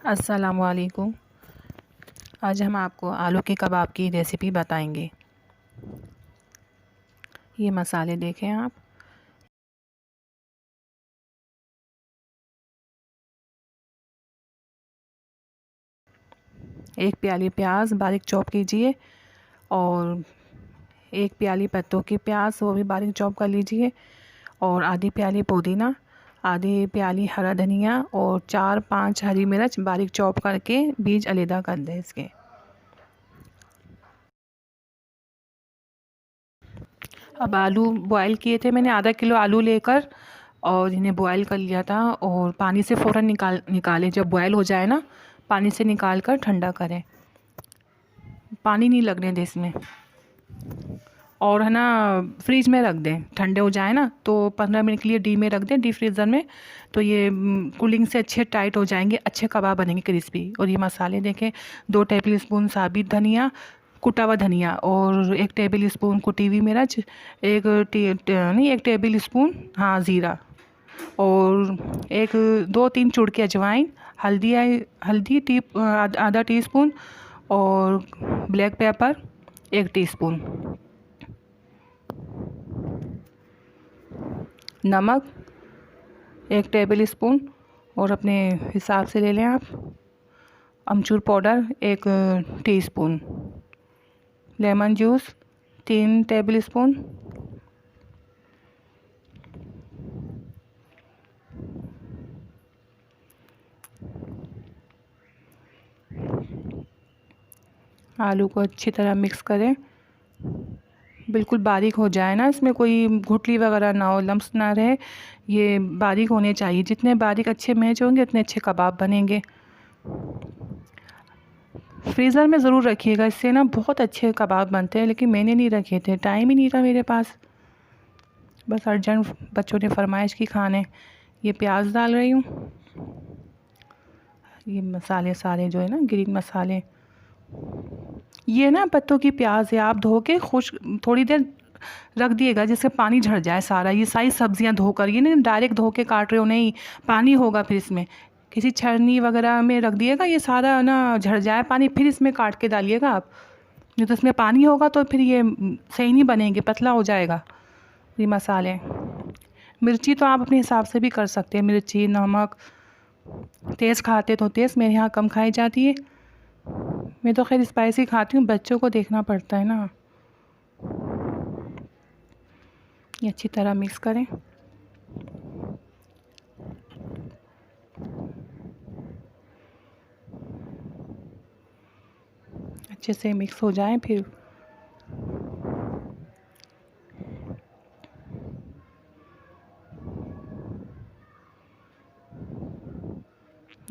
अस्सलामुअलैकुम। आज हम आपको आलू के कबाब की रेसिपी बताएंगे। ये मसाले देखें आप। एक प्याली प्याज बारीक चॉप कीजिए और एक प्याली पत्तों की प्याज वो भी बारीक चॉप कर लीजिए और आधी प्याली पुदीना, आधी प्याली हरा धनिया और 4-5 हरी मिर्च बारीक चॉप करके बीज अलग कर दें इसके। अब आलू बॉयल किए थे मैंने, आधा किलो आलू लेकर और इन्हें बॉयल कर लिया था और पानी से फ़ौरन निकालें। जब बॉयल हो जाए ना, पानी से निकाल कर ठंडा करें, पानी नहीं लगने दें इसमें। और है ना, फ्रीज में रख दें, ठंडे हो जाए ना तो 15 मिनट के लिए डी में रख दें, डी फ्रीज़र में। तो ये कूलिंग से अच्छे टाइट हो जाएंगे, अच्छे कबाब बनेंगे क्रिस्पी। और ये मसाले देखें, 2 टेबल स्पून साबित धनिया, कुटा हुआ धनिया और 1 टेबल स्पून कुटी हुई मिर्च, एक टेबल स्पून ज़ीरा और 2-3 चुटकी अजवाइन, हल्दी आधा टीस्पून और ब्लैक पेपर 1 टीस्पून, नमक 1 टेबल स्पून और अपने हिसाब से ले लें आप। Amchur powder 1 teaspoon, lemon juice 3 tablespoon, आलू को अच्छी तरह मिक्स करें, बिल्कुल बारीक हो जाए ना, इसमें कोई गुठली वगैरह ना हो, लम्स ना रहे, ये बारीक होने चाहिए। जितने बारीक अच्छे मैच होंगे उतने अच्छे कबाब बनेंगे। फ्रीज़र में ज़रूर रखिएगा, इससे ना बहुत अच्छे कबाब बनते हैं, लेकिन मैंने नहीं रखे थे, टाइम ही नहीं था मेरे पास, बस अर्जेंट बच्चों ने फरमाइश की खाने। ये प्याज डाल रही हूँ, ये मसाले सारे जो है ना, ग्रीन मसाले। ये ना पत्तों की प्याज है, आप धो के खुश थोड़ी देर रख दिएगा जिससे पानी झड़ जाए सारा। ये सारी सब्जियां धोकर, ये नहीं डायरेक्ट धो के काट रहे हो, नहीं, पानी होगा फिर इसमें। किसी छन्नी वगैरह में रख दिएगा, ये सारा ना झड़ जाए पानी, फिर इसमें काट के डालिएगा आप। नहीं तो इसमें पानी होगा तो फिर ये सही नहीं बनेंगे, पतला हो जाएगा। ये मसाले, मिर्ची तो आप अपने हिसाब से भी कर सकते हैं, मिर्ची नमक, तेज़ खाते तो तेज़, मेरे यहाँ कम खाई जाती है। मैं तो खैर स्पाइसी खाती हूँ, बच्चों को देखना पड़ता है ना। ये अच्छी तरह मिक्स करें। अच्छे से मिक्स हो जाए, फिर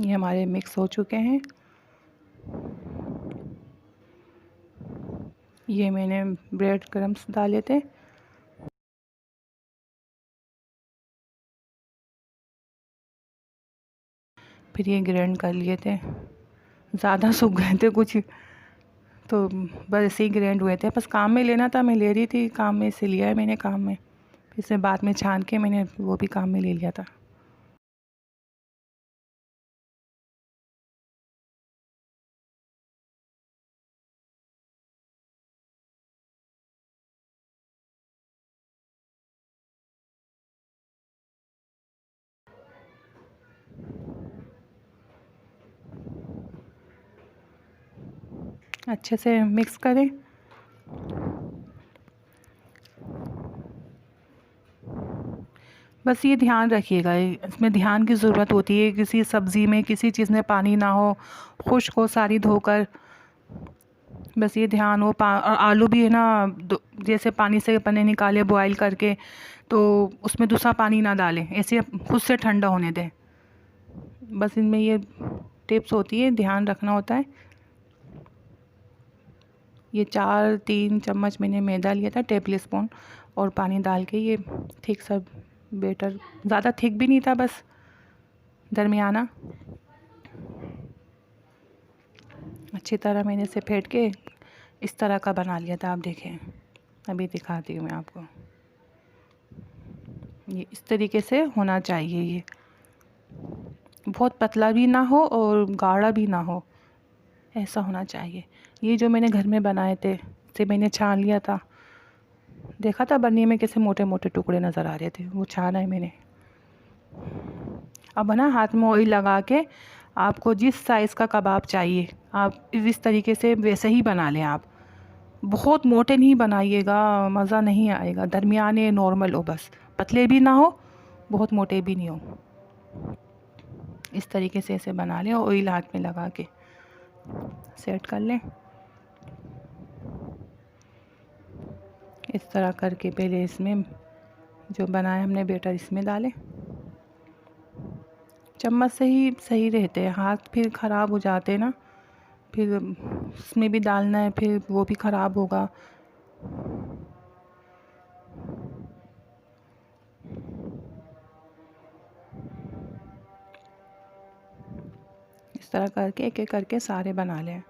ये हमारे मिक्स हो चुके हैं। ये मैंने ब्रेड क्रम्स डाले थे, फिर ये ग्राइंड कर लिए थे, ज़्यादा सूख गए थे कुछ, तो बस ऐसे ही ग्राइंड हुए थे। बस काम में लेना था, मैं ले रही थी काम में, से लिया है मैंने काम में, फिर से बाद में छान के मैंने वो भी काम में ले लिया था। अच्छे से मिक्स करें। बस ये ध्यान रखिएगा, इसमें ध्यान की ज़रूरत होती है, किसी सब्ज़ी में किसी चीज़ में पानी ना हो, खुश्क हो सारी धोकर। बस ये ध्यान हो। और आलू भी है ना, जैसे पानी से अपने निकाले बॉयल करके, तो उसमें दूसरा पानी ना डालें, ऐसे खुद से ठंडा होने दें। बस इनमें ये टिप्स होती है, ध्यान रखना होता है। ये 3 चम्मच मैंने मैदा लिया था, टेबल स्पून, और पानी डाल के ये थिक सा बेटर, ज़्यादा थिक भी नहीं था, बस दरमियाना। अच्छी तरह मैंने इसे फेंट के इस तरह का बना लिया था, आप देखें, अभी दिखाती हूँ मैं आपको। ये इस तरीके से होना चाहिए, ये बहुत पतला भी ना हो और गाढ़ा भी ना हो, ऐसा होना चाहिए। ये जो मैंने घर में बनाए थे, इसे मैंने छान लिया था, देखा था बर्नी में कैसे मोटे मोटे टुकड़े नज़र आ रहे थे, वो छाना है मैंने। अब ना हाथ में ऑयल लगा के आपको जिस साइज़ का कबाब चाहिए आप इस तरीके से वैसे ही बना लें आप। बहुत मोटे नहीं बनाइएगा, मज़ा नहीं आएगा। दरमियाने नॉर्मल हो, बस पतले भी ना हो बहुत मोटे भी नहीं हो। इस तरीके से ऐसे बना लें, ऑयल हाथ में लगा के सेट कर लें। इस तरह करके पहले इसमें जो बनाया हमने बैटर इसमें डालें। चम्मच से ही सही रहते हैं, हाथ फिर ख़राब हो जाते हैं ना, फिर इसमें भी डालना है, फिर वो भी ख़राब होगा। इस तरह करके एक एक करके सारे बना लें।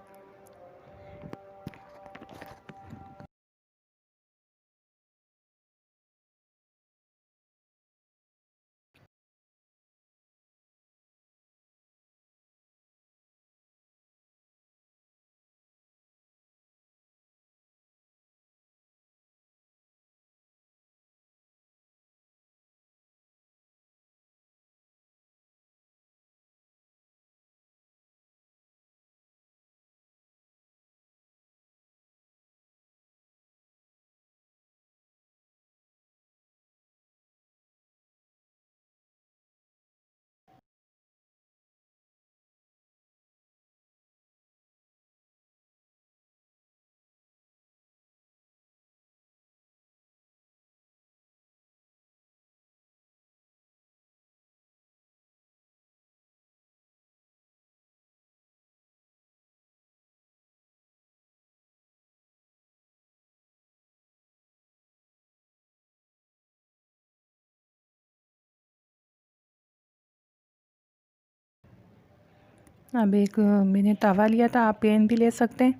अब एक मैंने तवा लिया था, आप पैन भी ले सकते हैं,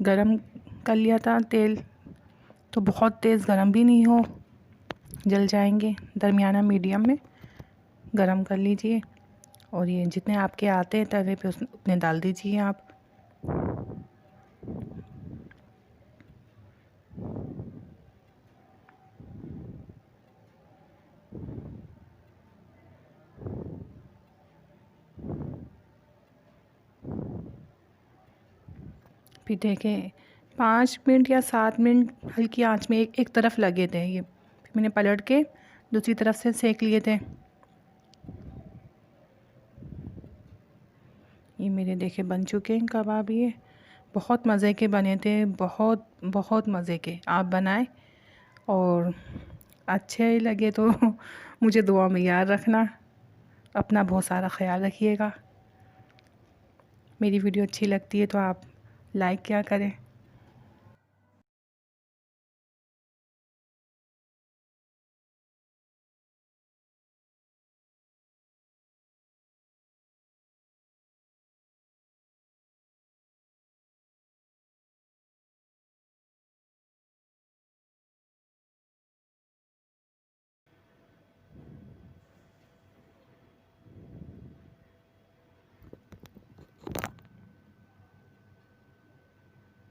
गरम कर लिया था तेल, तो बहुत तेज़ गरम भी नहीं हो, जल जाएंगे, दरमियाना मीडियम में गरम कर लीजिए। और ये जितने आपके आते हैं तवे पे उतने डाल दीजिए आप। फिर देखें 5 मिनट या 7 मिनट हल्की आंच में एक तरफ लगे थे ये, फिर मैंने पलट के दूसरी तरफ से सेक लिए थे। ये मेरे देखे बन चुके हैं कबाब, ये बहुत मज़े के बने थे, बहुत बहुत मज़े के। आप बनाएं और अच्छे लगे तो मुझे दुआ में याद रखना। अपना बहुत सारा ख्याल रखिएगा। मेरी वीडियो अच्छी लगती है तो आप लाइक क्या करें।